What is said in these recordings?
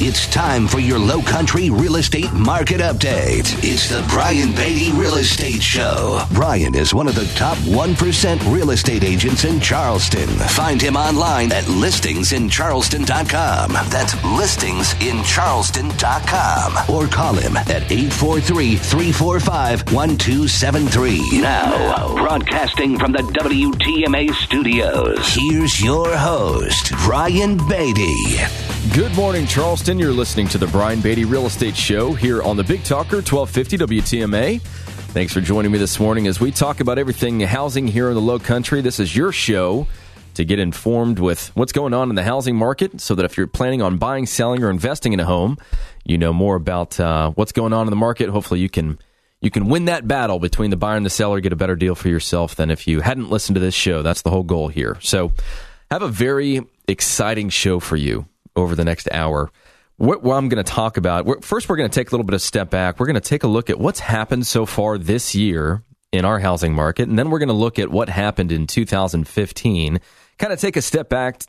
It's time for your Low Country real estate market update. It's the Brian Beatty Real Estate Show. Brian is one of the top 1% real estate agents in Charleston. Find him online at listingsincharleston.com. That's listingsincharleston.com. Or call him at 843-345-1273. Now, broadcasting from the WTMA studios, here's your host, Brian Beatty. Good morning, Charleston. You're listening to the Brian Beatty Real Estate Show here on the Big Talker, 1250 WTMA. Thanks for joining me this morning as we talk about everything housing here in the Low Country. This is your show to get informed with what's going on in the housing market so that if you're planning on buying, selling, or investing in a home, you know more about what's going on in the market. Hopefully you can win that battle between the buyer and the seller, get a better deal for yourself than if you hadn't listened to this show. That's the whole goal here. So have a very exciting show for you over the next hour. What I'm going to talk about, first we're going to take a little bit of step back. We're going to take a look at what's happened so far this year in our housing market, and then we're going to look at what happened in 2015, kind of take a step back,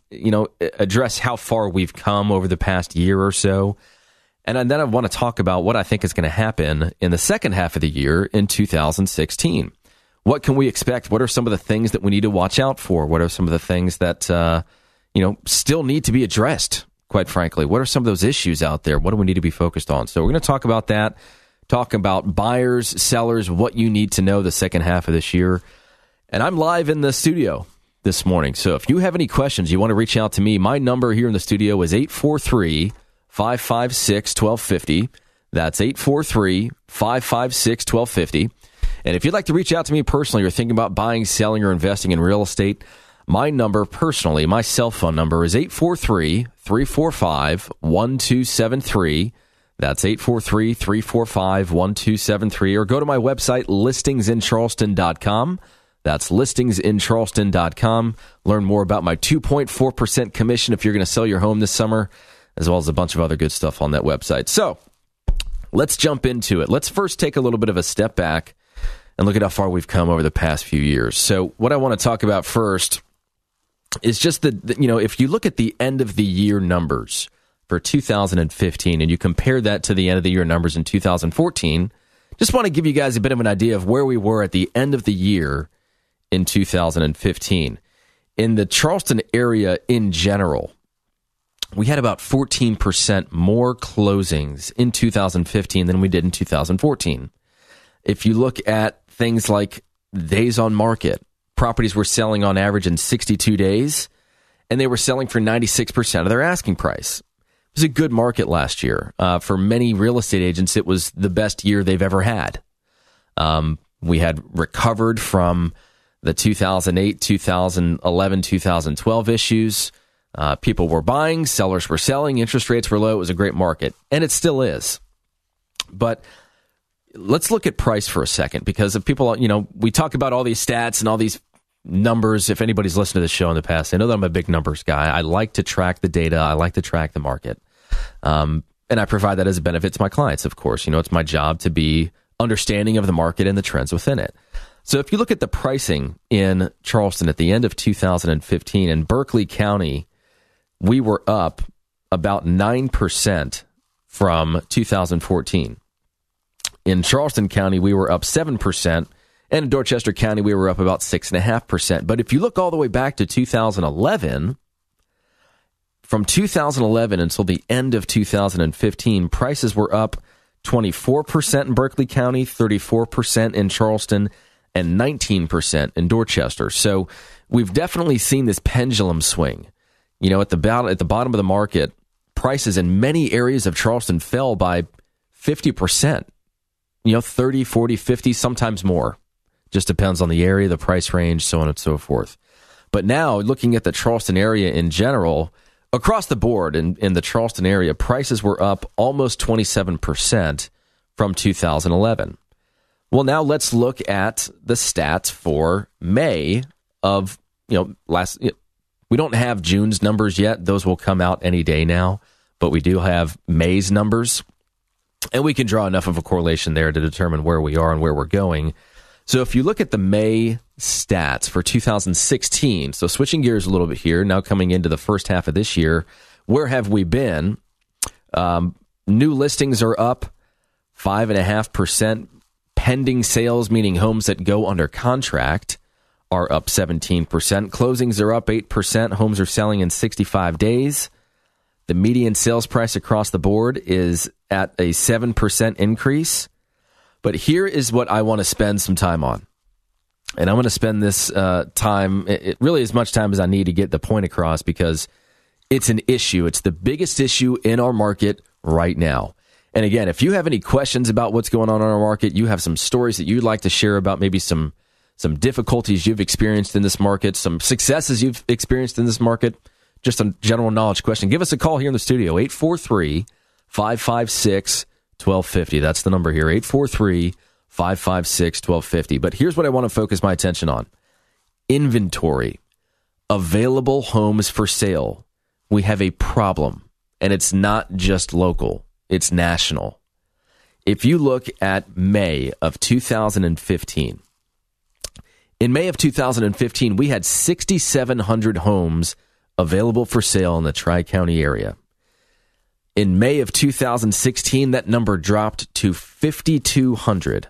address how far we've come over the past year or so, and then I want to talk about what I think is going to happen in the second half of the year in 2016. What can we expect? What are some of the things that we need to watch out for? What are some of the things that still need to be addressed? Quite frankly, what are some of those issues out there? What do we need to be focused on? So we're going to talk about that, talk about buyers, sellers, what you need to know the second half of this year. And I'm live in the studio this morning. So if you have any questions, you want to reach out to me, my number here in the studio is 843-556-1250. That's 843-556-1250. And if you'd like to reach out to me personally, or thinking about buying, selling, or investing in real estate, my number personally, my cell phone number is 843-345-1273. That's 843-345-1273. Or go to my website, listingsincharleston.com. That's listingsincharleston.com. Learn more about my 2.4% commission if you're going to sell your home this summer, as well as a bunch of other good stuff on that website. So let's jump into it. Let's first take a little bit of a step back and look at how far we've come over the past few years. So what I want to talk about first is just that, if you look at the end of the year numbers for 2015 and you compare that to the end of the year numbers in 2014, just want to give you guys a bit of an idea of where we were at the end of the year in 2015. In the Charleston area in general, we had about 14% more closings in 2015 than we did in 2014. If you look at things like days on market, properties were selling on average in 62 days, and they were selling for 96% of their asking price. It was a good market last year. For many real estate agents, it was the best year they've ever had. We had recovered from the 2008, 2011, 2012 issues. People were buying, sellers were selling, interest rates were low. It was a great market, and it still is. But let's look at price for a second, because if people, we talk about all these stats and all these numbers. If anybody's listened to this show in the past, they know that I'm a big numbers guy. I like to track the data. I like to track the market. And I provide that as a benefit to my clients, of course. It's my job to be understanding of the market and the trends within it. So if you look at the pricing in Charleston at the end of 2015, in Berkeley County, we were up about 9% from 2014. In Charleston County, we were up 7%, and in Dorchester County, we were up about 6.5%. But if you look all the way back to 2011, from 2011 until the end of 2015, prices were up 24% in Berkeley County, 34% in Charleston, and 19% in Dorchester. So we've definitely seen this pendulum swing. At the bottom of the market, prices in many areas of Charleston fell by 50%. 30, 40, 50, sometimes more. Just depends on the area, the price range, so on and so forth. But now, looking at the Charleston area in general, across the board in the Charleston area, prices were up almost 27% from 2011. Well, now let's look at the stats for May of, we don't have June's numbers yet. Those will come out any day now, but we do have May's numbers. And we can draw enough of a correlation there to determine where we are and where we're going. So if you look at the May stats for 2016, so switching gears a little bit here, now coming into the first half of this year, where have we been? New listings are up 5.5%. Pending sales, meaning homes that go under contract, are up 17%. Closings are up 8%. Homes are selling in 65 days. The median sales price across the board is at a 7% increase. But here is what I want to spend some time on. And I'm going to spend this time, really as much time as I need to get the point across, because it's an issue. It's the biggest issue in our market right now. And again, if you have any questions about what's going on in our market, you have some stories that you'd like to share about maybe some difficulties you've experienced in this market, some successes you've experienced in this market, just a general knowledge question, give us a call here in the studio, 843-556-1250. That's the number here, 843-556-1250. But here's what I want to focus my attention on. Inventory. Available homes for sale. We have a problem, and it's not just local. It's national. If you look at May of 2015, in May of 2015, we had 6,700 homes available for sale in the Tri-County area. In May of 2016, that number dropped to 5,200.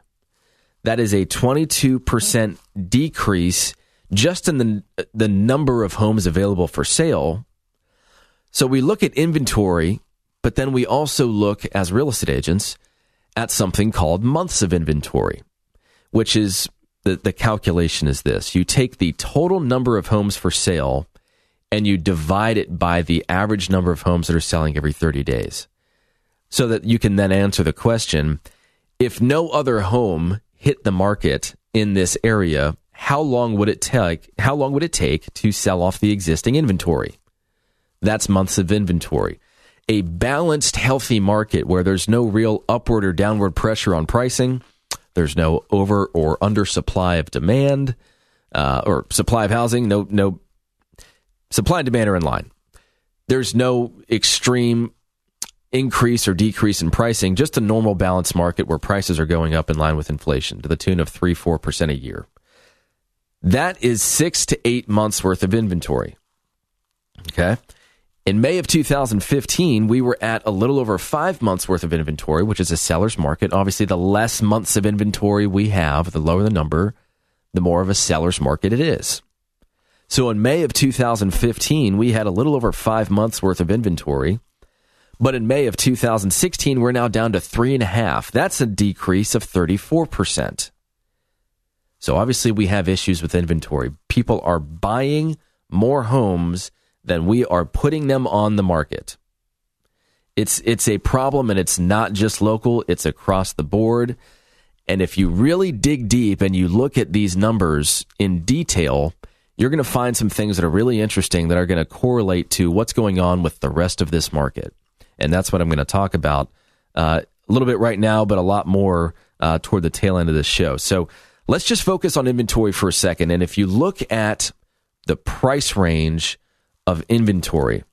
That is a 22% decrease just in the number of homes available for sale. So we look at inventory, but then we also look, as real estate agents, at something called months of inventory, which is the calculation is this. You take the total number of homes for sale and you divide it by the average number of homes that are selling every 30 days, so that you can then answer the question, if no other home hit the market in this area, how long would it take to sell off the existing inventory? That's months of inventory. A balanced, healthy market where there's no real upward or downward pressure on pricing, there's no over or under supply of demand, or supply of housing, no supply and demand are in line. There's no extreme increase or decrease in pricing, just a normal balanced market where prices are going up in line with inflation to the tune of 3-4% a year. That is 6 to 8 months worth of inventory. Okay. In May of 2015, we were at a little over 5 months worth of inventory, which is a seller's market. Obviously, the less months of inventory we have, the lower the number, the more of a seller's market it is. So in May of 2015, we had a little over 5 months worth of inventory. But in May of 2016, we're now down to 3.5. That's a decrease of 34%. So obviously, we have issues with inventory. People are buying more homes than we are putting them on the market. It's a problem, and it's not just local, it's across the board. And if you really dig deep and you look at these numbers in detail, you're going to find some things that are really interesting that are going to correlate to what's going on with the rest of this market. And that's what I'm going to talk about a little bit right now, but a lot more toward the tail end of this show. So let's just focus on inventory for a second. And if you look at the price range of inventory,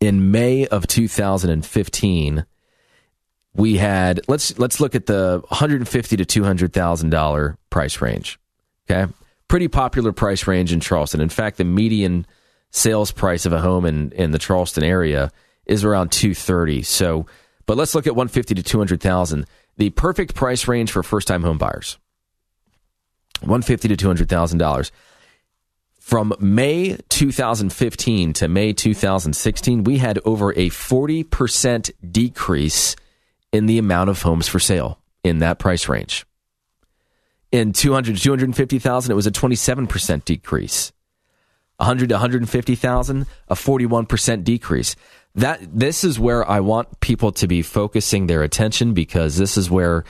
in May of 2015, we had, let's look at the $150,000 to $200,000 price range. Okay, pretty popular price range in Charleston. In fact, the median sales price of a home in the Charleston area is around $230,000. So, but let's look at $150,000 to $200,000. The perfect price range for first-time home buyers, $150,000 to $200,000. From May 2015 to May 2016, we had over a 40% decrease in the amount of homes for sale in that price range. In $200,000 to $250,000, it was a 27% decrease. $100,000 to $150,000, a 41% decrease. This is where I want people to be focusing their attention, because this is where,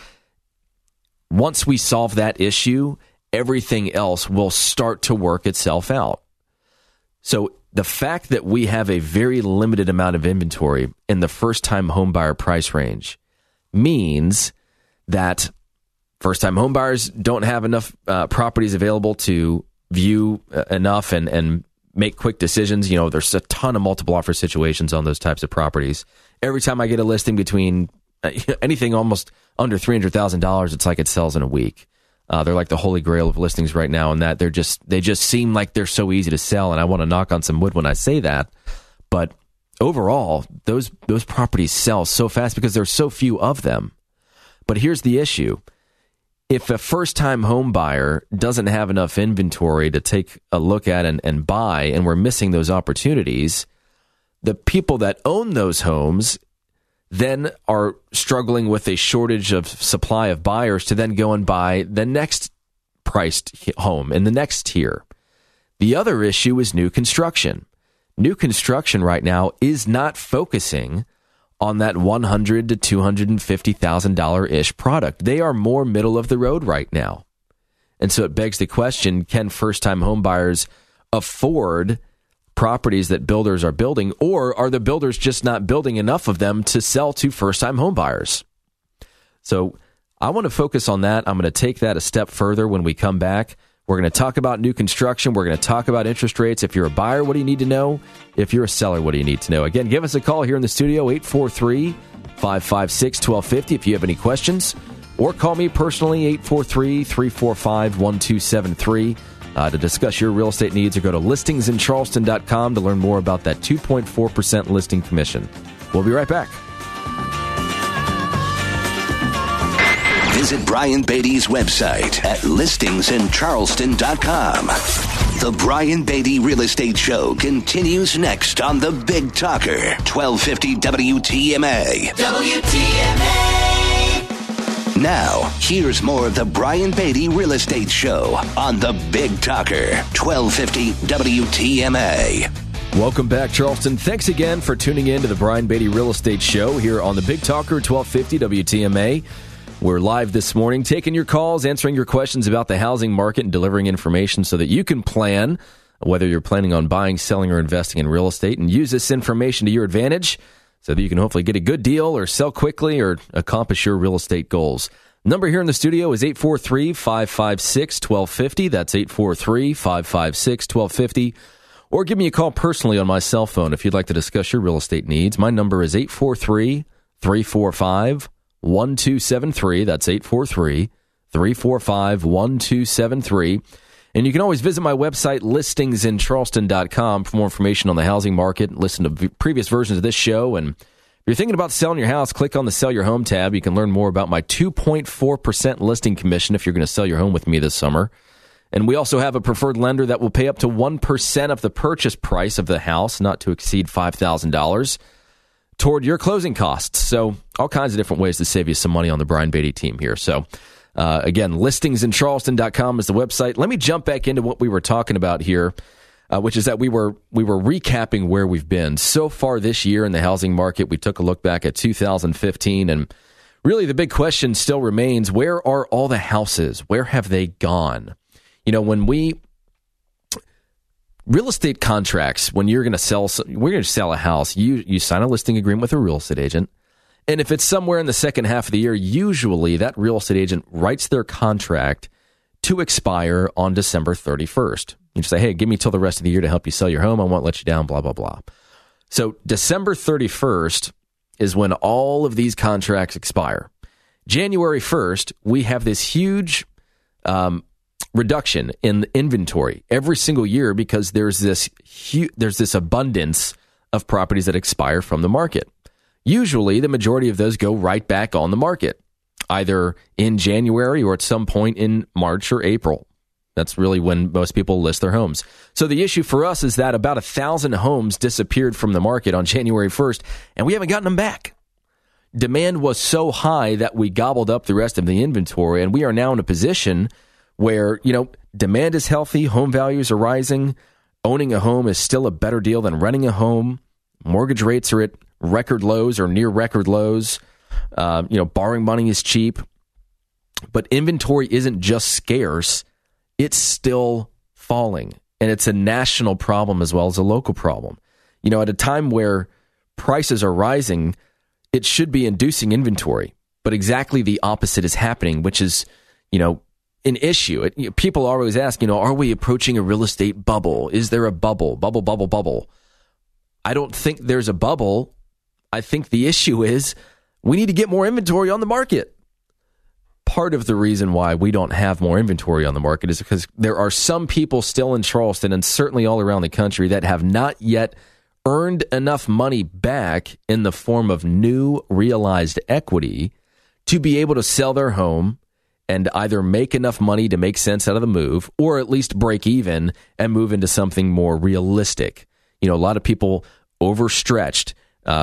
once we solve that issue, everything else will start to work itself out. So the fact that we have a very limited amount of inventory in the first-time homebuyer price range means that first-time homebuyers don't have enough properties available to view enough and make quick decisions. You know, there's a ton of multiple offer situations on those types of properties. Every time I get a listing between anything almost under $300,000, it's like it sells in a week. They're like the holy grail of listings right now, and that they just seem like they're so easy to sell. And I want to knock on some wood when I say that, but overall, those properties sell so fast because there's so few of them. But here's the issue. If a first-time home buyer doesn't have enough inventory to take a look at and buy, and we're missing those opportunities, the people that own those homes then are struggling with a shortage of supply of buyers to then go and buy the next priced home in the next tier. The other issue is new construction. New construction right now is not focusing on that $100,000 to $250,000-ish product. They are more middle of the road right now. And so it begs the question, can first-time home buyers afford properties that builders are building, or are the builders just not building enough of them to sell to first-time home buyers? So I want to focus on that. I'm going to take that a step further when we come back. We're going to talk about new construction. We're going to talk about interest rates. If you're a buyer, what do you need to know? If you're a seller, what do you need to know? Again, give us a call here in the studio, 843-556-1250 if you have any questions, or call me personally, 843-345-1273 to discuss your real estate needs, or go to listingsincharleston.com to learn more about that 2.4% listing commission. We'll be right back. Visit Brian Beatty's website at listingsincharleston.com. The Brian Beatty Real Estate Show continues next on The Big Talker, 1250 WTMA. WTMA! Now, here's more of the Brian Beatty Real Estate Show on The Big Talker, 1250 WTMA. Welcome back, Charleston. Thanks again for tuning in to the Brian Beatty Real Estate Show here on The Big Talker, 1250 WTMA. We're live this morning, taking your calls, answering your questions about the housing market, and delivering information so that you can plan, whether you're planning on buying, selling, or investing in real estate, and use this information to your advantage so that you can hopefully get a good deal or sell quickly or accomplish your real estate goals. Number here in the studio is 843-556-1250. That's 843-556-1250. Or give me a call personally on my cell phone if you'd like to discuss your real estate needs. My number is 843-345-1273. That's 843-345-1273. And you can always visit my website, listingsincharleston.com, for more information on the housing market, listen to previous versions of this show. And if you're thinking about selling your house, click on the Sell Your Home tab. You can learn more about my 2.4% listing commission if you're going to sell your home with me this summer. And we also have a preferred lender that will pay up to 1% of the purchase price of the house, not to exceed $5,000. toward your closing costs. So all kinds of different ways to save you some money on the Brian Beatty team here. So again, listingsincharleston.com is the website. Let me jump back into what we were talking about here, which is that we were recapping where we've been so far this year in the housing market. We took a look back at 2015, and really the big question still remains, where are all the houses? Where have they gone? You know, when real estate contracts, when we're going to sell a house, you sign a listing agreement with a real estate agent. And if it's somewhere in the second half of the year, usually that real estate agent writes their contract to expire on December 31st. You say, hey, give me till the rest of the year to help you sell your home. I won't let you down, blah, blah, blah. So December 31st is when all of these contracts expire. January 1st, we have this huge reduction in inventory every single year because there's this abundance of properties that expire from the market. Usually, the majority of those go right back on the market, either in January or at some point in March or April. That's really when most people list their homes. So the issue for us is that about 1,000 homes disappeared from the market on January 1st, and we haven't gotten them back. Demand was so high that we gobbled up the rest of the inventory, and we are now in a position where, demand is healthy, home values are rising, owning a home is still a better deal than renting a home, mortgage rates are at record lows or near record lows, borrowing money is cheap, but inventory isn't just scarce, it's still falling, and it's a national problem as well as a local problem. At a time where prices are rising, it should be inducing inventory, but exactly the opposite is happening, which is, an issue. People always ask, are we approaching a real estate bubble? Is there a bubble? Bubble. I don't think there's a bubble. I think the issue is we need to get more inventory on the market. Part of the reason why we don't have more inventory on the market is because there are some people still in Charleston and certainly all around the country that have not yet earned enough money back in the form of new realized equity to be able to sell their home and either make enough money to make sense out of the move, or at least break even and move into something more realistic. A lot of people overstretched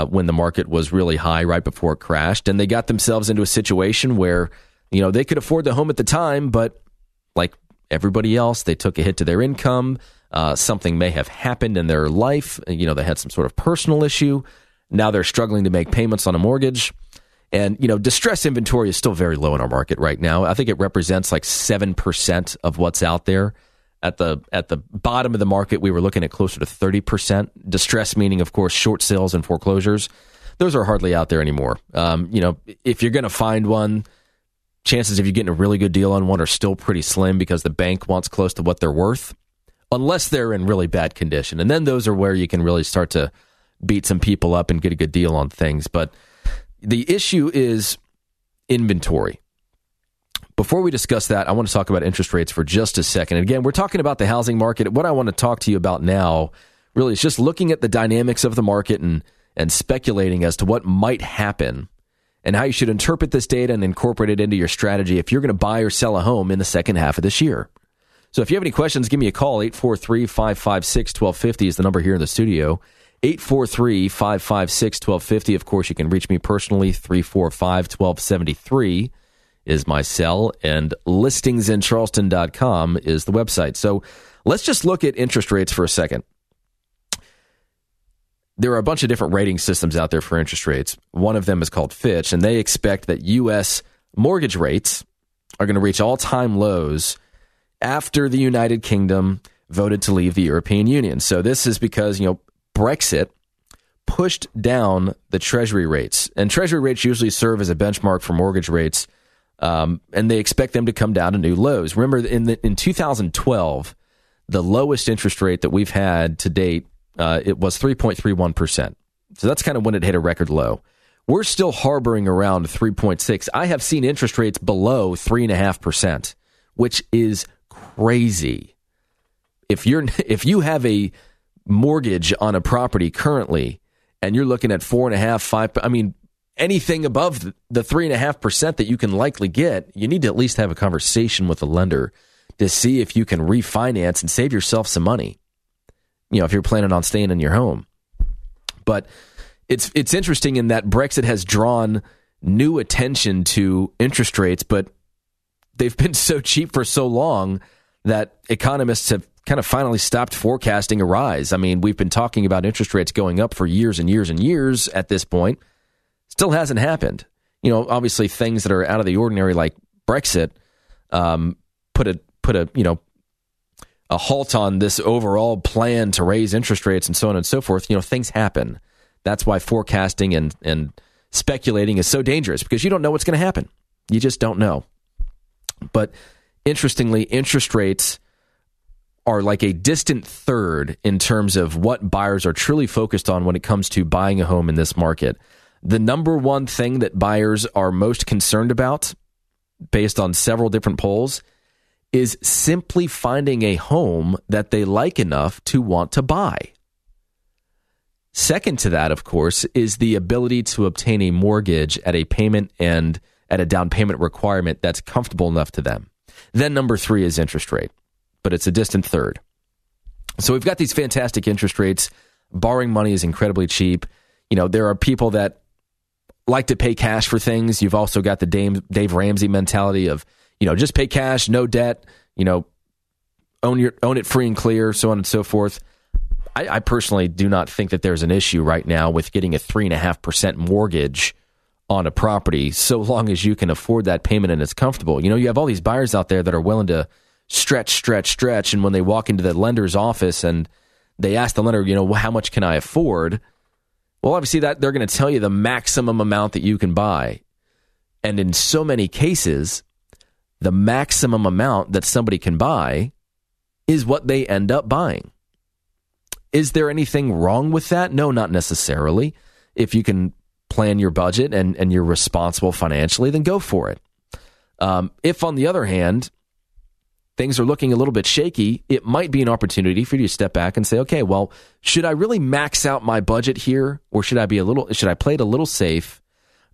when the market was really high right before it crashed, and they got themselves into a situation where, they could afford the home at the time, but like everybody else, they took a hit to their income. Something may have happened in their life. They had some sort of personal issue. Now they're struggling to make payments on a mortgage. And, distress inventory is still very low in our market right now. I think it represents like 7% of what's out there. At the bottom of the market, we were looking at closer to 30%. Distress meaning, of course, short sales and foreclosures. Those are hardly out there anymore. If you're going to find one, chances of you getting a really good deal on one are still pretty slim because the bank wants close to what they're worth, unless they're in really bad condition. And then those are where you can really start to beat some people up and get a good deal on things. But the issue is inventory. Before we discuss that, I want to talk about interest rates for just a second. Again, we're talking about the housing market. What I want to talk to you about now really is just looking at the dynamics of the market and speculating as to what might happen and how you should interpret this data and incorporate it into your strategy if you're going to buy or sell a home in the second half of this year. So if you have any questions, give me a call. 843-556-1250 is the number here in the studio. 843-556-1250. Of course, you can reach me personally. 345-1273 is my cell, and listingsincharleston.com is the website. So let's just look at interest rates for a second. There are a bunch of different rating systems out there for interest rates. One of them is called Fitch, and they expect that U.S. mortgage rates are going to reach all-time lows after the United Kingdom voted to leave the European Union. So this is because, Brexit pushed down the Treasury rates. And Treasury rates usually serve as a benchmark for mortgage rates, and they expect them to come down to new lows. Remember, in 2012, the lowest interest rate that we've had to date, it was 3.31%. So that's kind of when it hit a record low. We're still harboring around 3.6. I have seen interest rates below 3.5%, which is crazy. If you have a mortgage on a property currently and you're looking at 4.5, 5, anything above the 3.5% that you can likely get, you need to at least have a conversation with the lender to see if you can refinance and save yourself some money, if you're planning on staying in your home. But it's interesting in that Brexit has drawn new attention to interest rates, but they've been so cheap for so long that economists have kind of finally stopped forecasting a rise. We've been talking about interest rates going up for years and years and years at this point. Still hasn't happened. Obviously things that are out of the ordinary like Brexit put a halt on this overall plan to raise interest rates and so on and so forth. Things happen. That's why forecasting and speculating is so dangerous, because you don't know what's going to happen. You just don't know. But interestingly, interest rates are like a distant third in terms of what buyers are truly focused on when it comes to buying a home in this market. The number one thing that buyers are most concerned about, based on several different polls, is simply finding a home that they like enough to want to buy. Second to that, of course, is the ability to obtain a mortgage at a payment and at a down payment requirement that's comfortable enough to them. Then number 3 is interest rate, but it's a distant third. So we've got these fantastic interest rates. Borrowing money is incredibly cheap. There are people that like to pay cash for things. You've also got the Dave Ramsey mentality of, just pay cash, no debt, own it free and clear, so on and so forth. I personally do not think that there's an issue right now with getting a 3.5% mortgage on a property, so long as you can afford that payment and it's comfortable. You have all these buyers out there that are willing to stretch, and when they walk into the lender's office and they ask the lender, how much can I afford? Well, obviously that they're going to tell you the maximum amount that you can buy. And in so many cases, the maximum amount that somebody can buy is what they end up buying. Is there anything wrong with that? No, not necessarily. If you can plan your budget and you're responsible financially, then go for it. If, on the other hand, things are looking a little bit shaky, it might be an opportunity for you to step back and say, okay, well, should I really max out my budget here, or should I play it a little safe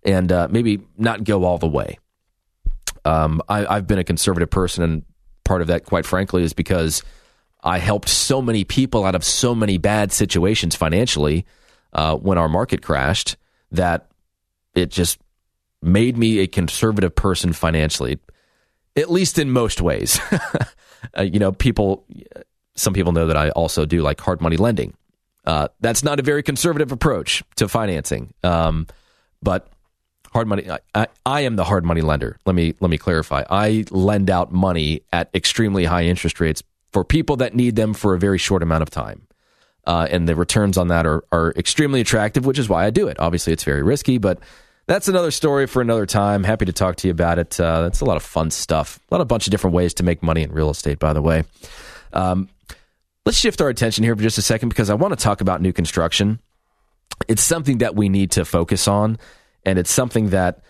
and maybe not go all the way? I've been a conservative person, and part of that, quite frankly, is because I helped so many people out of so many bad situations financially when our market crashed, that it just made me a conservative person financially, at least in most ways. Some people know that I also do like hard money lending. That's not a very conservative approach to financing, but hard money. I am the hard money lender. Let me clarify. I lend out money at extremely high interest rates for people that need them for a very short amount of time. And the returns on that are extremely attractive, which is why I do it. Obviously, it's very risky, but that's another story for another time. Happy to talk to you about it. That's a lot of fun stuff. A bunch of different ways to make money in real estate, by the way. Let's shift our attention here for just a second, because I want to talk about new construction. It's something that we need to focus on, and it's something that,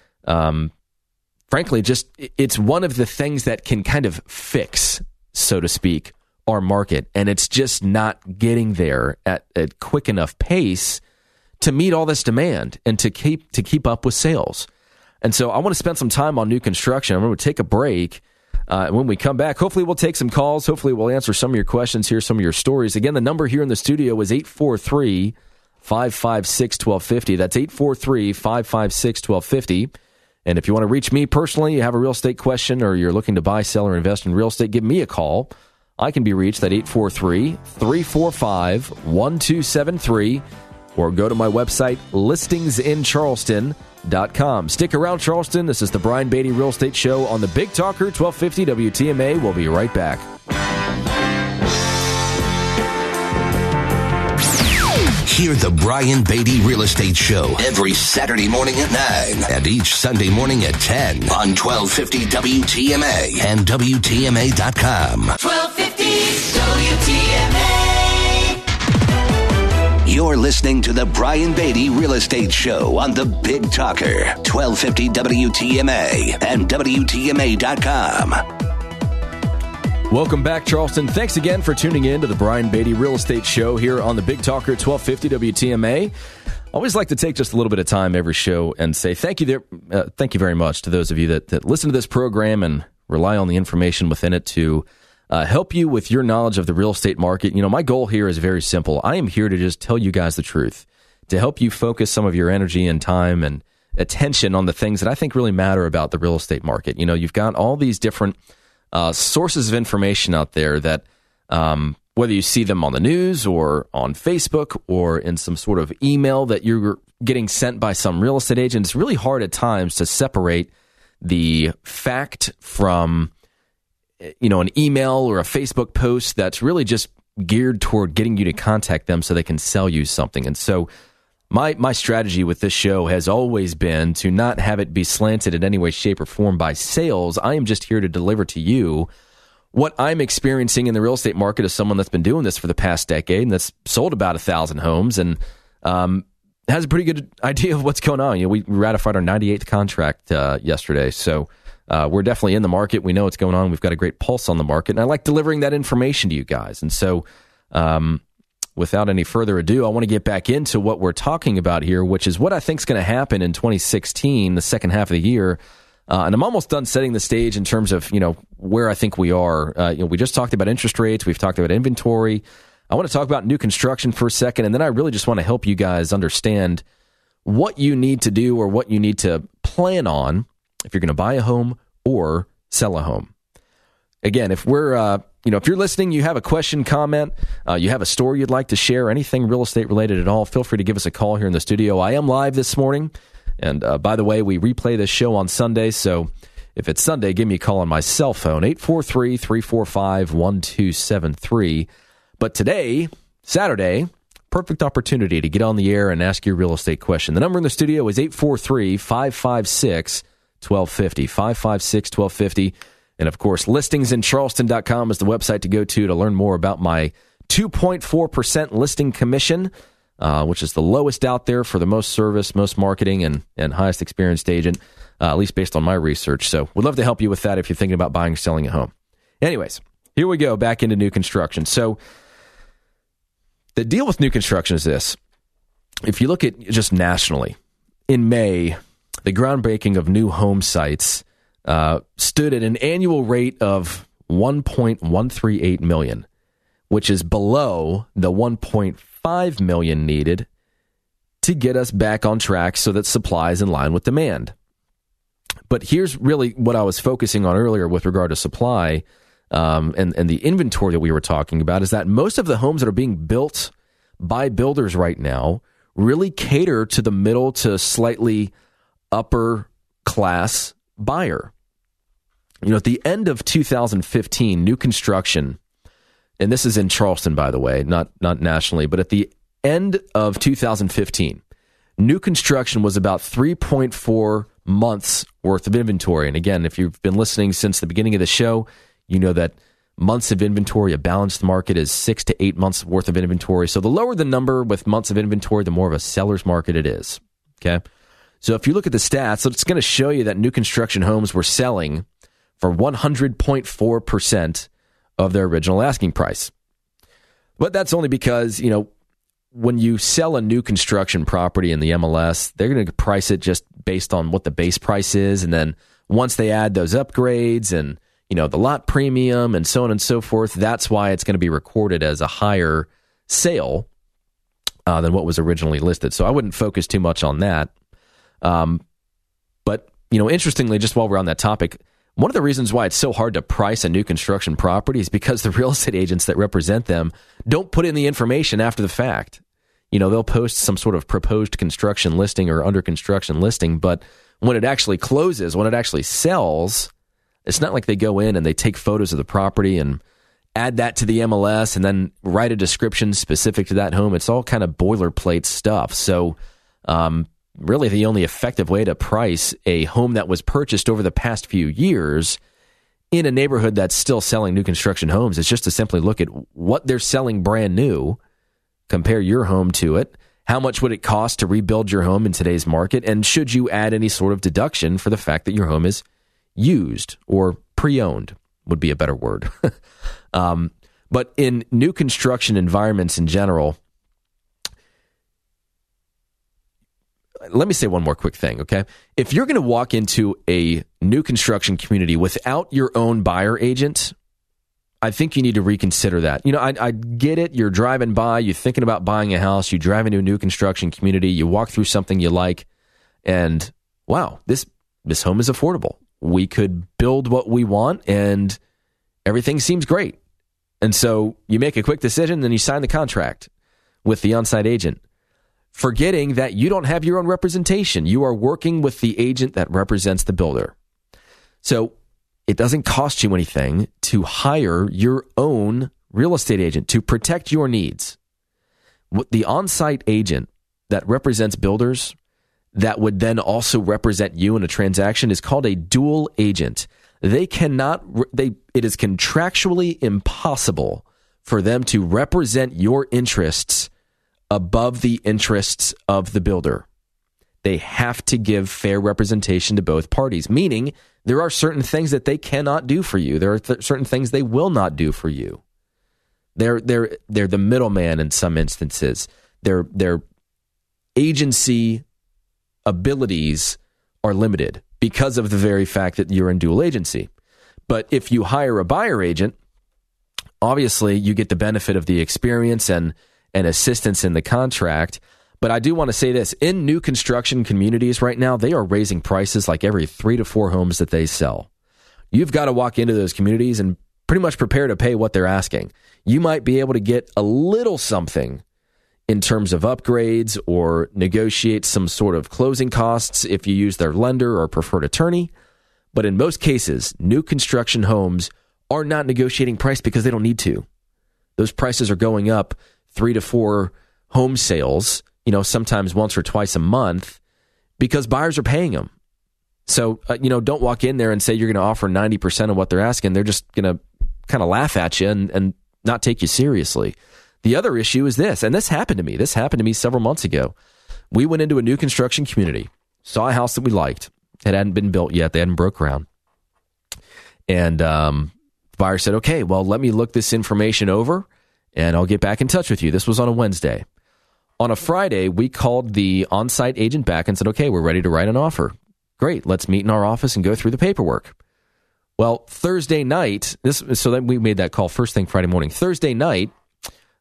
frankly, it's one of the things that can kind of fix, so to speak, our market, and it's just not getting there at a quick enough pace to meet all this demand and to keep up with sales. And so I want to spend some time on new construction. I'm going to take a break. When we come back, hopefully we'll take some calls. Hopefully we'll answer some of your questions, hear some of your stories. Again, the number here in the studio is 843-556-1250. That's 843-556-1250. And if you want to reach me personally, you have a real estate question, or you're looking to buy, sell, or invest in real estate, give me a call. I can be reached at 843-345-1273, or go to my website, listingsincharleston.com. Stick around, Charleston. This is the Brian Beatty Real Estate Show on the Big Talker 1250 WTMA. We'll be right back. Hear the Brian Beatty Real Estate Show every Saturday morning at 9 and each Sunday morning at 10 on 1250 WTMA and WTMA.com. 1250 WTMA. You're listening to the Brian Beatty Real Estate Show on the Big Talker, 1250 WTMA and WTMA.com. Welcome back, Charleston. Thanks again for tuning in to the Brian Beatty Real Estate Show here on the Big Talker, 1250 WTMA. I always like to take just a little bit of time every show and say thank you very much to those of you that listen to this program and rely on the information within it to help you with your knowledge of the real estate market. You know, my goal here is very simple. I am here to just tell you guys the truth, to help you focus some of your energy and time and attention on the things that I think really matter about the real estate market. You know, you've got all these different sources of information out there that whether you see them on the news or on Facebook or in some sort of email that you're getting sent by some real estate agent, it's really hard at times to separate the fact from, you know, an email or a Facebook post that's really just geared toward getting you to contact them so they can sell you something. And so my strategy with this show has always been to not have it be slanted in any way, shape, or form by sales. I am just here to deliver to you what I'm experiencing in the real estate market as someone that's been doing this for the past decade and that's sold about 1,000 homes and has a pretty good idea of what's going on. You know, we ratified our 98th contract yesterday, so we're definitely in the market. We know what's going on. We've got a great pulse on the market, and I like delivering that information to you guys. And so without any further ado, I want to get back into what we're talking about here, which is what I think is going to happen in 2016, the second half of the year. And I'm almost done setting the stage in terms of, you know, where I think we are. We just talked about interest rates. We've talked about inventory. I want to talk about new construction for a second, and then I really just want to help you guys understand what you need to do or what you need to plan on if you're going to buy a home or sell a home. Again, if we're if you're listening, you have a question, comment, you have a story you'd like to share, anything real estate related at all, feel free to give us a call here in the studio. I am live this morning. And by the way, we replay this show on Sunday. So if it's Sunday, give me a call on my cell phone, 843-345-1273. But today, Saturday, perfect opportunity to get on the air and ask your real estate question. The number in the studio is 843-556-1250, 556-1250. And of course, listingsincharleston.com is the website to go to learn more about my 2.4% listing commission, which is the lowest out there for the most service, most marketing, and highest experienced agent, at least based on my research. So we'd love to help you with that if you're thinking about buying or selling a home. Anyways, here we go, back into new construction. So the deal with new construction is this. If you look at just nationally, in May, the groundbreaking of new home sites stood at an annual rate of 1.138 million, which is below the 1.5 million needed to get us back on track so that supply is in line with demand. But here's really what I was focusing on earlier with regard to supply and the inventory that we were talking about, is that most of the homes that are being built by builders right now really cater to the middle to slightly upper class buyer. You know, at the end of 2015, new construction, and this is in Charleston, by the way, not nationally, but at the end of 2015, new construction was about 3.4 months worth of inventory. And again, if you've been listening since the beginning of the show, you know that months of inventory, a balanced market, is 6 to 8 months worth of inventory. So the lower the number with months of inventory, the more of a seller's market it is. Okay. So if you look at the stats, it's going to show you that new construction homes were selling for 100.4% of their original asking price. But that's only because, you know, when you sell a new construction property in the MLS, they're going to price it just based on what the base price is. And then once they add those upgrades and, you know, the lot premium and so on and so forth, that's why it's going to be recorded as a higher sale than what was originally listed. So I wouldn't focus too much on that. But, you know, interestingly, just while we're on that topic, one of the reasons why it's so hard to price a new construction property is because the real estate agents that represent them don't put in the information after the fact. You know, they'll post some sort of proposed construction listing or under construction listing, but when it actually closes, when it actually sells, it's not like they go in and they take photos of the property and add that to the MLS and then write a description specific to that home. It's all kind of boilerplate stuff. So, really, the only effective way to price a home that was purchased over the past few years in a neighborhood that's still selling new construction homes is just to simply look at what they're selling brand new, compare your home to it, how much would it cost to rebuild your home in today's market, and should you add any sort of deduction for the fact that your home is used or pre-owned would be a better word. But in new construction environments in general, let me say one more quick thing, okay? If you're going to walk into a new construction community without your own buyer agent, I think you need to reconsider that. You know, I get it. You're driving by, you're thinking about buying a house, you drive into a new construction community, you walk through something you like, and wow, this home is affordable. We could build what we want, and everything seems great. And so you make a quick decision, then you sign the contract with the on-site agent, forgetting that you don't have your own representation. You are working with the agent that represents the builder. So it doesn't cost you anything to hire your own real estate agent to protect your needs. The on-site agent that represents builders that would then also represent you in a transaction is called a dual agent. It is contractually impossible for them to represent your interests above the interests of the builder. They have to give fair representation to both parties, meaning there are certain things that they cannot do for you. There are certain things they will not do for you. They're the middleman in some instances. Their agency abilities are limited because of the very fact that you're in dual agency. But if you hire a buyer agent, obviously you get the benefit of the experience and assistance in the contract. But I do want to say this, in new construction communities right now, they are raising prices like every 3 to 4 homes that they sell. You've got to walk into those communities and pretty much prepare to pay what they're asking. You might be able to get a little something in terms of upgrades or negotiate some sort of closing costs if you use their lender or preferred attorney. But in most cases, new construction homes are not negotiating price because they don't need to. Those prices are going up 3 to 4 home sales, sometimes once or twice a month, because buyers are paying them. So, don't walk in there and say you're going to offer 90% of what they're asking. They're just going to kind of laugh at you and not take you seriously. The other issue is this, and this happened to me. This happened to me several months ago. We went into a new construction community, saw a house that we liked. It hadn't been built yet. They hadn't broke ground. And The buyer said, okay, well, let me look this information over and I'll get back in touch with you. This was on a Wednesday. On a Friday, we called the on-site agent back and said, okay, we're ready to write an offer. Great, let's meet in our office and go through the paperwork. Well, Thursday night, so then we made that call first thing Friday morning. Thursday night,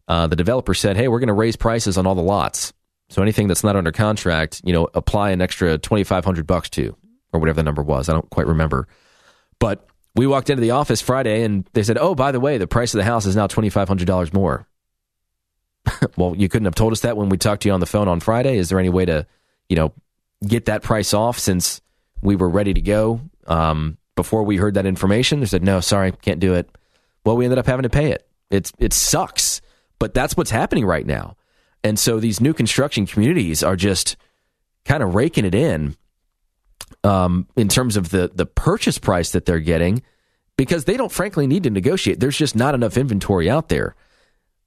the developer said, hey, we're going to raise prices on all the lots. So anything that's not under contract, apply an extra $2,500 to, or whatever the number was. I don't quite remember. But we walked into the office Friday and they said, oh, by the way, the price of the house is now $2,500 more. Well, you couldn't have told us that when we talked to you on the phone on Friday. Is there any way to, get that price off since we were ready to go before we heard that information? They said, no, sorry, can't do it. Well, we ended up having to pay it. It sucks, but that's what's happening right now. And so these new construction communities are just kind of raking it in terms of the purchase price that they're getting, because they don't frankly need to negotiate. There's just not enough inventory out there.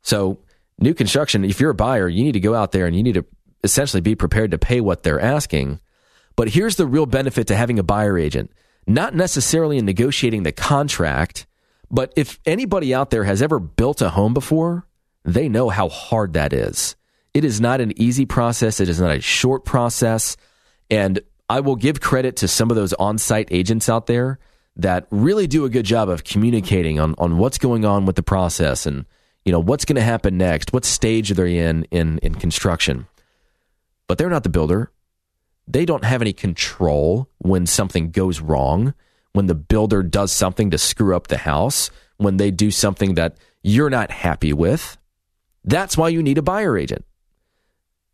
So new construction, if you're a buyer, you need to go out there and you need to essentially be prepared to pay what they're asking. But here's the real benefit to having a buyer agent, not necessarily in negotiating the contract, but if anybody out there has ever built a home before, they know how hard that is. It is not an easy process. It is not a short process. And I will give credit to some of those on-site agents out there that really do a good job of communicating on what's going on with the process and what's going to happen next, what stage are they in construction. But they're not the builder. They don't have any control when something goes wrong, when the builder does something to screw up the house, when they do something that you're not happy with. That's why you need a buyer agent.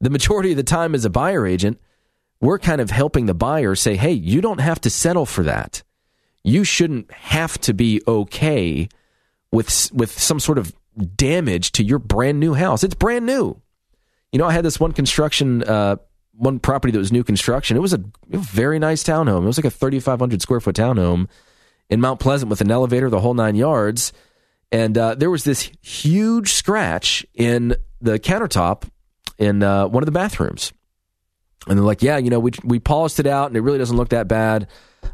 The majority of the time as a buyer agent, we're kind of helping the buyer say, hey, you don't have to settle for that. You shouldn't have to be okay with some sort of damage to your brand new house. It's brand new. I had this one property that was new construction. It was a very nice townhome. It was like a 3,500 square foot townhome in Mount Pleasant with an elevator, the whole 9 yards. And there was this huge scratch in the countertop in one of the bathrooms. And they're like, yeah, we polished it out and it really doesn't look that bad.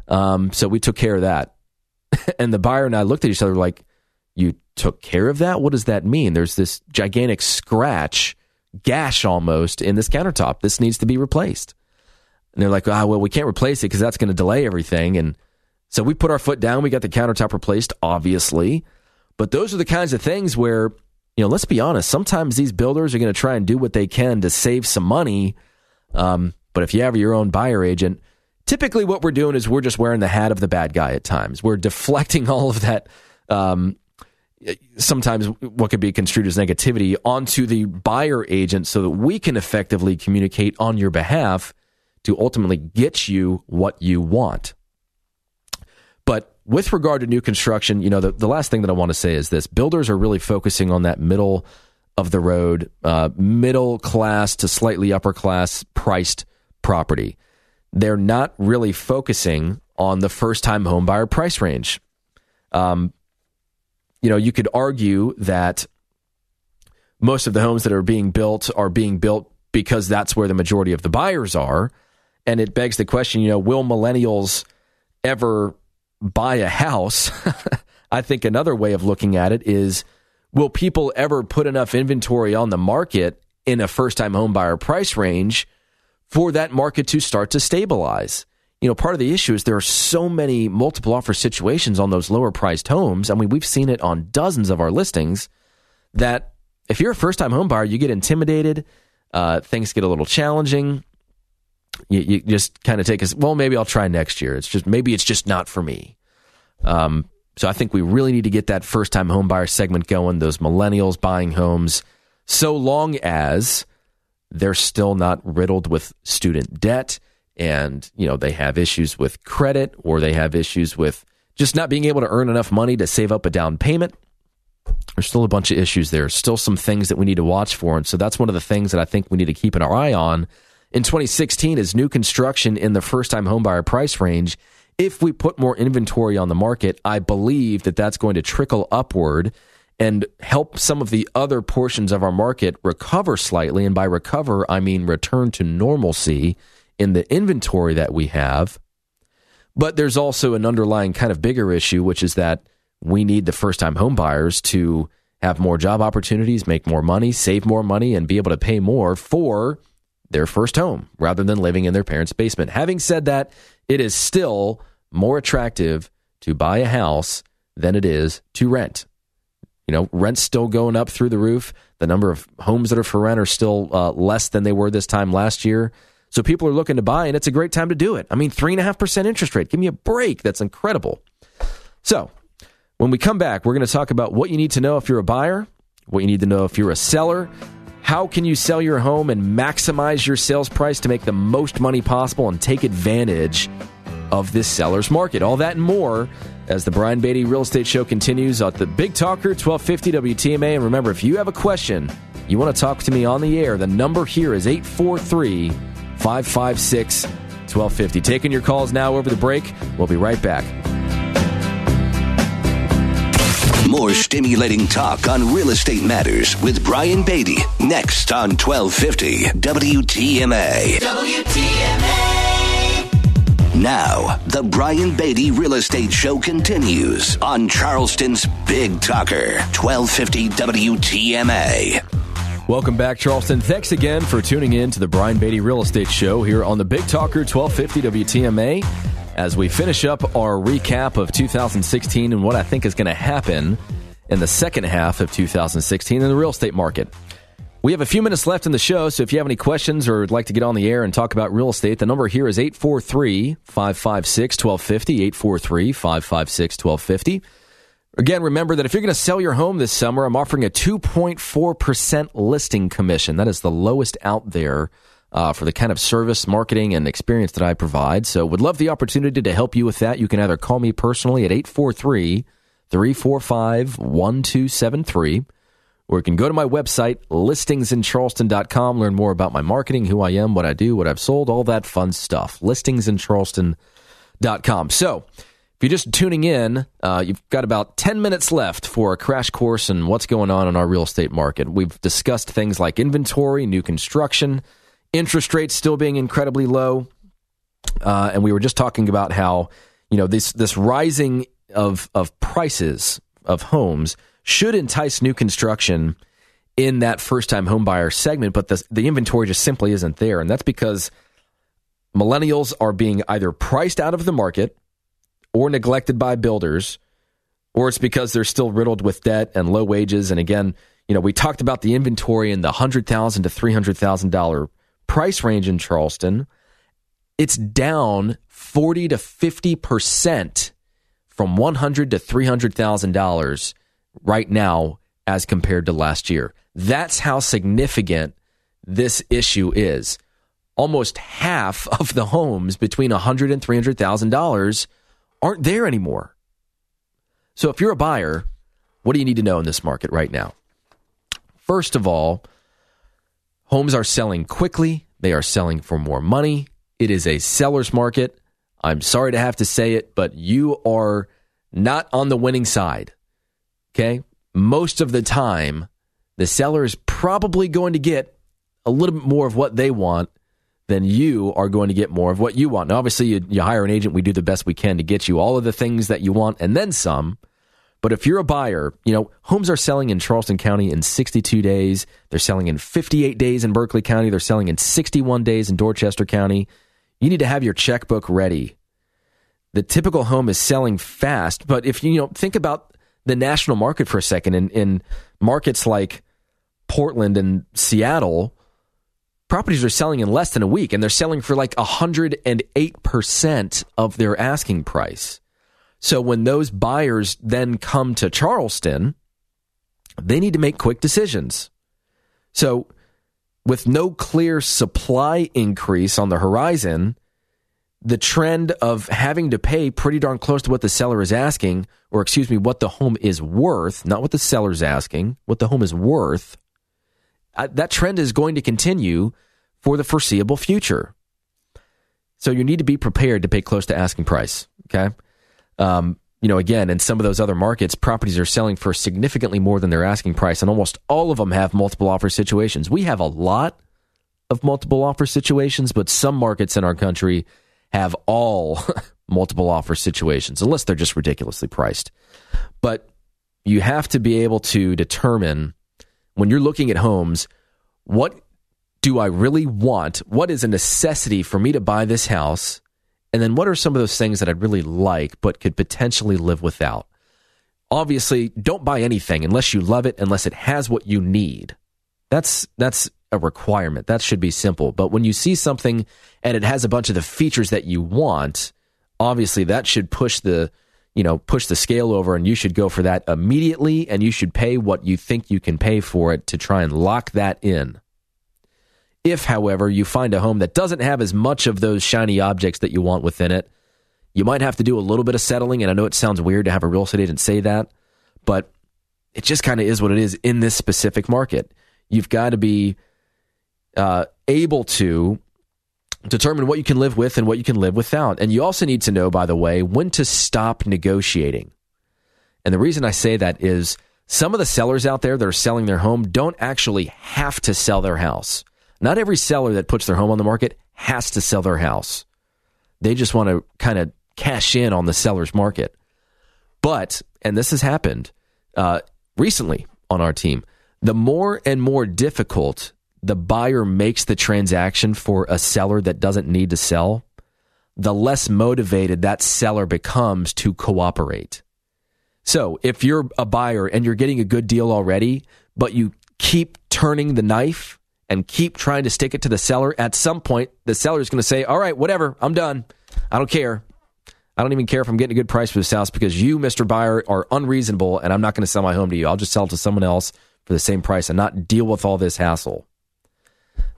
So we took care of that. And the buyer and I looked at each other like, you took care of that? What does that mean? There's this gigantic gash almost in this countertop. This needs to be replaced. And they're like, well, we can't replace it because that's going to delay everything. And so we put our foot down. We got the countertop replaced, obviously. But those are the kinds of things where, let's be honest, sometimes these builders are going to try and do what they can to save some money. But if you have your own buyer agent, typically what we're doing is we're just wearing the hat of the bad guy at times. We're deflecting all of that, sometimes what could be construed as negativity, onto the buyer agent so that we can effectively communicate on your behalf to ultimately get you what you want. But with regard to new construction, the last thing that I want to say is this. Builders are really focusing on that middle of the road, middle class to slightly upper class priced property. They're not really focusing on the first-time home buyer price range. You could argue that most of the homes that are being built because that's where the majority of the buyers are. And it begs the question, will millennials ever buy a house? I think another way of looking at it is, will people ever put enough inventory on the market in a first-time home buyer price range for that market to start to stabilize? Part of the issue is there are so many multiple offer situations on those lower priced homes. I mean, we've seen it on dozens of our listings that if you're a first-time home buyer, you get intimidated. Things get a little challenging. You just kind of take maybe I'll try next year. Maybe it's just not for me. So I think we really need to get that first-time home buyer segment going, those millennials buying homes, so long as they're still not riddled with student debt and, they have issues with credit, or they have issues with just not being able to earn enough money to save up a down payment. There's still a bunch of issues there. Still some things that we need to watch for. And so that's one of the things that I think we need to keep an eye on in 2016 is new construction in the first-time homebuyer price range. If we put more inventory on the market, I believe that that's going to trickle upward and help some of the other portions of our market recover slightly. And by recover, I mean return to normalcy in the inventory that we have. But there's also an underlying kind of bigger issue, which is that we need the first-time home buyers to have more job opportunities, make more money, save more money, and be able to pay more for their first home rather than living in their parents' basement. Having said that, it is still more attractive to buy a house than it is to rent. Rent's still going up through the roof. The number of homes that are for rent are still less than they were this time last year. So people are looking to buy, and it's a great time to do it. I mean, 3.5% interest rate. Give me a break. That's incredible. So when we come back, we're going to talk about what you need to know if you're a buyer, what you need to know if you're a seller, how can you sell your home and maximize your sales price to make the most money possible and take advantage of this seller's market. All that and more as the Brian Beatty Real Estate Show continues on the Big Talker 1250 WTMA. And remember, if you have a question, you want to talk to me on the air, the number here is 843-556-1250. Taking your calls now over the break. We'll be right back. More stimulating talk on real estate matters with Brian Beatty next on 1250 WTMA. Now, the Brian Beatty Real Estate Show continues on Charleston's Big Talker, 1250 WTMA. Welcome back, Charleston. Thanks again for tuning in to the Brian Beatty Real Estate Show here on the Big Talker, 1250 WTMA, as we finish up our recap of 2016 and what I think is going to happen in the second half of 2016 in the real estate market. We have a few minutes left in the show, so if you have any questions or would like to get on the air and talk about real estate, the number here is 843-556-1250, 843-556-1250. Again, remember that if you're going to sell your home this summer, I'm offering a 2.4% listing commission. That is the lowest out there for the kind of service, marketing, and experience that I provide. So would love the opportunity to help you with that. You can either call me personally at 843-345-1273, or you can go to my website, listingsincharleston.com, learn more about my marketing, who I am, what I do, what I've sold, all that fun stuff. Listingsincharleston.com. So if you're just tuning in, you've got about 10 minutes left for a crash course in what's going on in our real estate market. We've discussed things like inventory, new construction, interest rates still being incredibly low. And we were just talking about how, this rising of prices of homes should entice new construction in that first-time home buyer segment, but the inventory just simply isn't there. And that's because millennials are being either priced out of the market or neglected by builders, or it's because they're still riddled with debt and low wages. And again, we talked about the inventory in the $100,000 to $300,000 price range in Charleston. It's down 40 to 50% from $100,000 to $300,000 right now as compared to last year. That's how significant this issue is. Almost half of the homes between $100,000 and $300,000 aren't there anymore. So if you're a buyer, what do you need to know in this market right now? First of all, homes are selling quickly. They are selling for more money. It is a seller's market. I'm sorry to have to say it, but you are not on the winning side. Okay? Most of the time, the seller is probably going to get a little bit more of what they want than you are going to get more of what you want. Now, obviously, you hire an agent. We do the best we can to get you all of the things that you want and then some. But if you're a buyer, homes are selling in Charleston County in 62 days. They're selling in 58 days in Berkeley County. They're selling in 61 days in Dorchester County. You need to have your checkbook ready. The typical home is selling fast, but if you think about the national market for a second, in markets like Portland and Seattle, properties are selling in less than a week, and they're selling for like 108% of their asking price. So when those buyers then come to Charleston, they need to make quick decisions. So with no clear supply increase on the horizon, the trend of having to pay pretty darn close to what the seller is asking, or what the home is worth, not what the seller's asking, what the home is worth, that trend is going to continue for the foreseeable future. So you need to be prepared to pay close to asking price, okay? Again, in some of those other markets, properties are selling for significantly more than their asking price, and almost all of them have multiple offer situations. We have a lot of multiple offer situations, but some markets in our country have all multiple offer situations, unless they're just ridiculously priced. But you have to be able to determine, when you're looking at homes, what do I really want? What is a necessity for me to buy this house? And then what are some of those things that I'd really like but could potentially live without? Obviously, don't buy anything unless you love it, unless it has what you need. That's a requirement. That should be simple. But when you see something and it has a bunch of the features that you want, obviously that should push the scale over, and you should go for that immediately, and you should pay what you think you can pay for it to try and lock that in. If, however, you find a home that doesn't have as much of those shiny objects that you want within it, you might have to do a little bit of settling, and I know it sounds weird to have a real estate agent say that, but it just kind of is what it is in this specific market. You've got to be able to determine what you can live with and what you can live without. And you also need to know, by the way, when to stop negotiating. And the reason I say that is some of the sellers out there that are selling their home don't actually have to sell their house. Not every seller that puts their home on the market has to sell their house. They just want to kind of cash in on the seller's market. But, and this has happened recently on our team, the more and more difficult the buyer makes the transaction for a seller that doesn't need to sell, the less motivated that seller becomes to cooperate. So if you're a buyer and you're getting a good deal already, but you keep turning the knife and keep trying to stick it to the seller, at some point, the seller is going to say, all right, whatever, I'm done. I don't care. I don't even care if I'm getting a good price for this house because you, Mr. Buyer, are unreasonable and I'm not going to sell my home to you. I'll just sell it to someone else for the same price and not deal with all this hassle.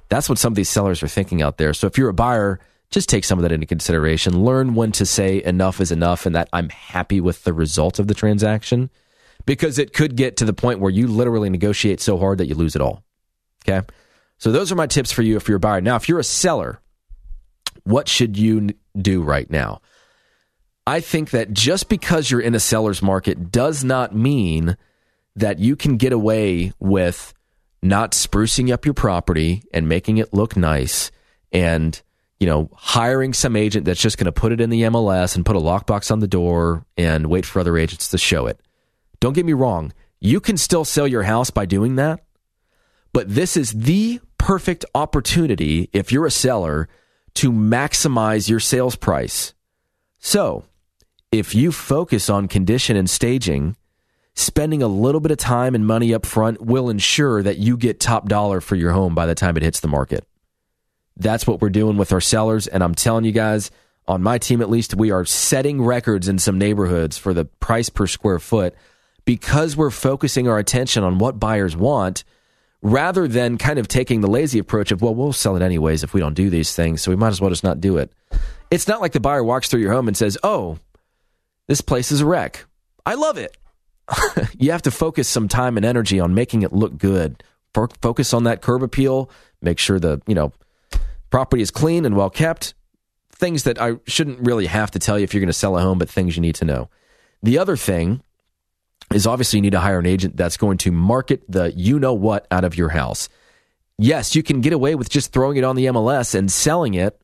That's what some of these sellers are thinking out there. So if you're a buyer, just take some of that into consideration. Learn when to say enough is enough and that I'm happy with the result of the transaction, because it could get to the point where you literally negotiate so hard that you lose it all. Okay? So those are my tips for you if you're a buyer. Now, if you're a seller, what should you do right now? I think that just because you're in a seller's market does not mean that you can get away with not sprucing up your property and making it look nice and, hiring some agent that's just going to put it in the MLS and put a lockbox on the door and wait for other agents to show it. Don't get me wrong. You can still sell your house by doing that, but this is the perfect opportunity if you're a seller to maximize your sales price. So if you focus on condition and staging, spending a little bit of time and money up front will ensure that you get top dollar for your home by the time it hits the market. That's what we're doing with our sellers, and I'm telling you guys, on my team at least, we are setting records in some neighborhoods for the price per square foot because we're focusing our attention on what buyers want rather than kind of taking the lazy approach of, well, we'll sell it anyways if we don't do these things, so we might as well just not do it. It's not like the buyer walks through your home and says, oh, this place is a wreck. I love it. You have to focus some time and energy on making it look good. Focus on that curb appeal. Make sure the property is clean and well kept. Things that I shouldn't really have to tell you if you're going to sell a home, but things you need to know. The other thing is obviously you need to hire an agent that's going to market the you-know-what out of your house. Yes, you can get away with just throwing it on the MLS and selling it,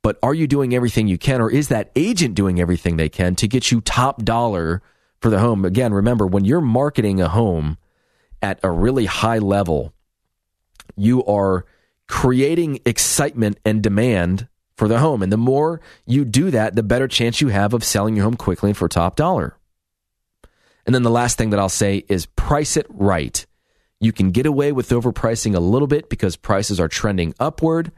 but are you doing everything you can, or is that agent doing everything they can to get you top dollar for the home? Again, remember, when you're marketing a home at a really high level, you are creating excitement and demand for the home. And the more you do that, the better chance you have of selling your home quickly and for top dollar. And then the last thing that I'll say is price it right. You can get away with overpricing a little bit because prices are trending upward,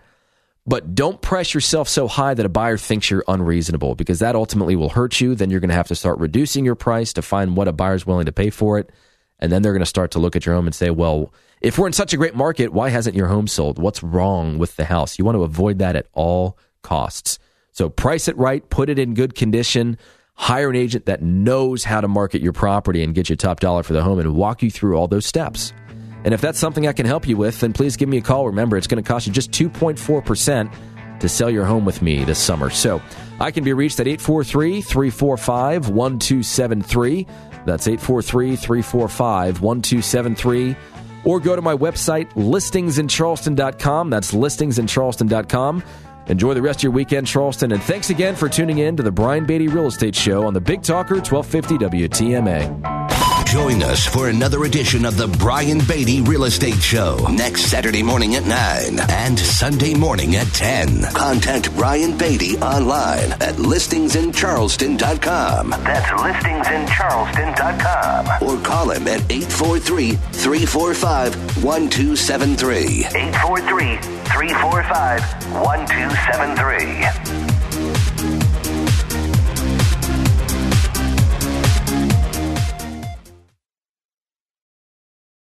but don't price yourself so high that a buyer thinks you're unreasonable, because that ultimately will hurt you. Then you're going to have to start reducing your price to find what a buyer's willing to pay for it. And then they're going to start to look at your home and say, well, if we're in such a great market, why hasn't your home sold? What's wrong with the house? You want to avoid that at all costs. So price it right, put it in good condition, hire an agent that knows how to market your property and get you top dollar for the home and walk you through all those steps. And if that's something I can help you with, then please give me a call. Remember, it's going to cost you just 2.4% to sell your home with me this summer. So I can be reached at 843-345-1273. That's 843-345-1273. Or go to my website, listingsincharleston.com. That's listingsincharleston.com. Enjoy the rest of your weekend, Charleston, and thanks again for tuning in to the Brian Beatty Real Estate Show on the Big Talker 1250 WTMA. Join us for another edition of the Brian Beatty Real Estate Show next Saturday morning at 9 and Sunday morning at 10. Contact Brian Beatty online at listingsincharleston.com. That's listingsincharleston.com. Or call him at 843-345-1273. 843-345-1273.